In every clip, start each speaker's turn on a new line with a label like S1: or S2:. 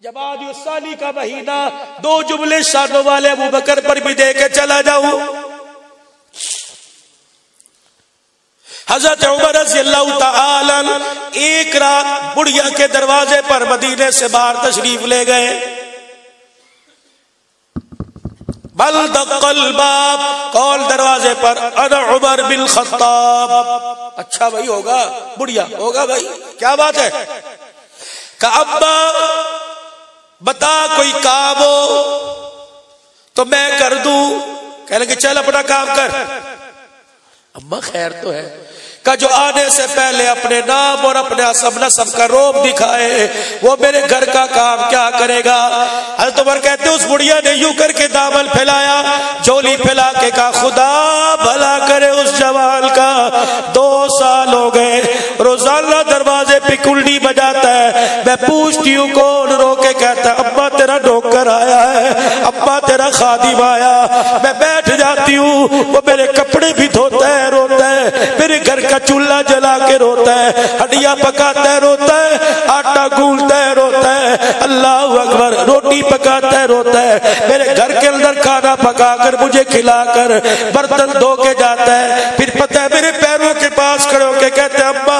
S1: جمادی الثانی کا مہینہ، 2 جملے شانوں والے ابو بکر پر بھی دے کے چلا جاؤں۔ حضرت عمر رضی اللہ تعالی ایک رات بڑھیا کے دروازے پر مدینے سے باہر تشریف لے گئے۔ بل دق الباب، کال دروازے پر، انا عمر بن خطاب۔ اچھا بھائی ہوگا، بڑھیا ہوگا بھائی، کیا بات ہے؟ کہ ابا بتا کوئی کام ہو تو میں کر دوں۔ کہنے لگے چل اپنا کام کر۔ اما خیر تو ہے کہ جو آنے سے پہلے اپنے نام اور اپنے حسب نسب کا روب دکھائے وہ میرے گھر کا کام کیا کرے گا؟ حضرت عمر کہتے اس بڑھیا نے یوں کر کے دامن پھیلایا، جولی پھیلا کے کہا خدا بھلا کرے اس جوان کا، 2 سال ہو گئے روزانہ دروازے پہ کلڈی بجاتا ہے، میں پوچھتی ہوں کون، رو کے کہتا ہے ابا تیرا نوکر آیا ہے، ابا تیرا خادم آیا، میں بیٹھ جاتی ہوں وہ میرے کپڑے بھی دھوتا ہے، روتا ہے، میرے گھر کا چولہا جلا کے روتا ہے، ہڈیاں پکاتا ہے روتا ہے، آٹا گونڈتا ہے روتا ہے، اللہ اکبر، روٹی پکاتا ہے روتا ہے، میرے گھر کے اندر کھانا پکا کر مجھے کھلا کر برتن دھو کے جاتا ہے، پھر پتہ ہے میرے پیروں کے پاس کھڑے ہو کے کہتے ہیں ابا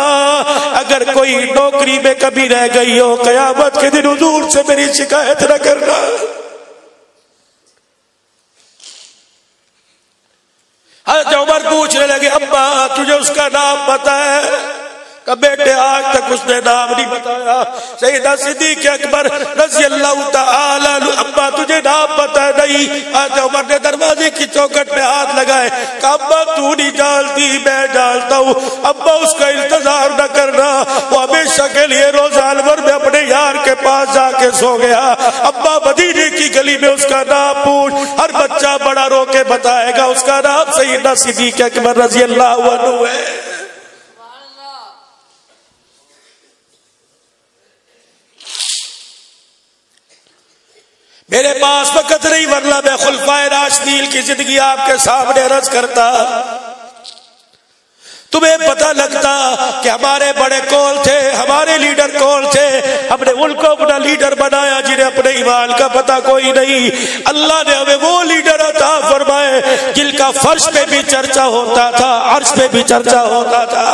S1: اگر کوئی نوکری میں کمی رہ گئی ہو قیامت کے دن حضور سے میری شکایت نہ کرنا۔ حضرت عمر پوچھنے لگے ابا تجھے اس کا نام پتا ہے؟ کہ بیٹے آج تک اس نے نام نہیں بتایا۔ سیدنا صدیق اکبر رضی اللہ تعالی عنہ ابا تجھے نام پتا ہے؟ نہیں۔ حضرت عمر نے دروازے کی چوکھٹ پہ ہاتھ لگائے کہ ابا تو نہیں جانتی میں جانتا ہوں، ابا اس کا انتظار نہ کرنا، وہ ہمیشہ کے لیے روزانہ بھر میں اپنے یار کے پاس جا کے سو گیا۔ ابا مدینے کی گلی میں اس کا نام پوچھ، ہر بچہ بڑا رو کے بتائے گا اس کا نام سیدنا صدیق اکبر رضی اللہ عنہ ہے۔ میرے پاس وقت نہیں ورنہ میں خلفائے راشدین کی زندگی آپ کے سامنے عرض کرتا، تمہیں پتہ لگتا کہ ہمارے بڑے کون تھے، ہمارے لیڈر کون تھے، ہم نے ان کو اپنا لیڈر بنایا جنہیں اپنے ایمان کا پتہ کوئی نہیں۔ اللہ نے ہمیں وہ لیڈر عطا فرمائے جن کا فرش پہ بھی چرچا ہوتا تھا، عرش پہ بھی چرچا ہوتا تھا۔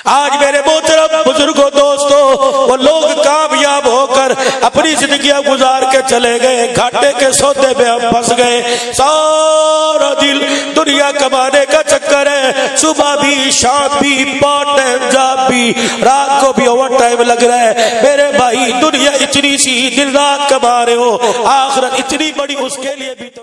S1: آج میرے محترم بزرگوں دوستوں، وہ لوگ کامیاب ہو کر اپنی زندگیاں گزار کے چلے گئے، گھاٹے کے سودے میں ہم پھنس گئے، سارا دل دنیا کمانے کا چکر ہے، صبح بھی شام بھی پارٹ ٹائم جاب بھی، رات کو بھی اوور ٹائم لگ رہا ہے۔ میرے بھائی دنیا اتنی سی، دن رات کما رہے ہو، آخرت اتنی بڑی، اس کے لیے بھی تو